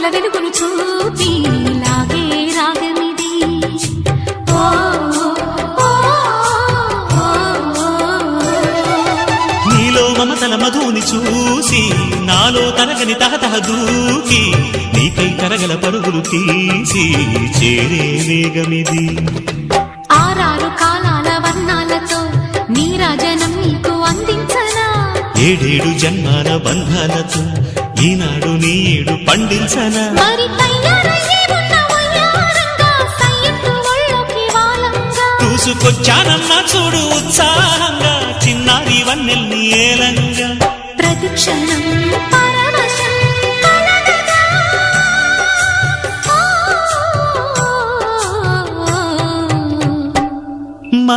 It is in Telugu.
తలపుల వెలుగును చూపి లాగే రాగమిది. నీలో మమతల మధుని చూసి నాలో తరగని తహతహ దూకి నీకై కరగల పరుగులు తీసి చేరే వేగమిది. ఆరారు కాలాల వర్ణాలతో నీరాజనం నీకు అందించనా, ఏడేడు జన్మాల బంధాలతో ఈనాడు నీడు పండించనా. మరి తయారయ్యే ఉన్న వయ్యారంగా సయ్యత్తు ఒళ్ళోకి వాలంగా చూసుకొచ్చానమ్మా చూడు ఉత్సాహంగా చిన్నారి వన్నెల్ని ఏలంగా. ప్రతిక్షణం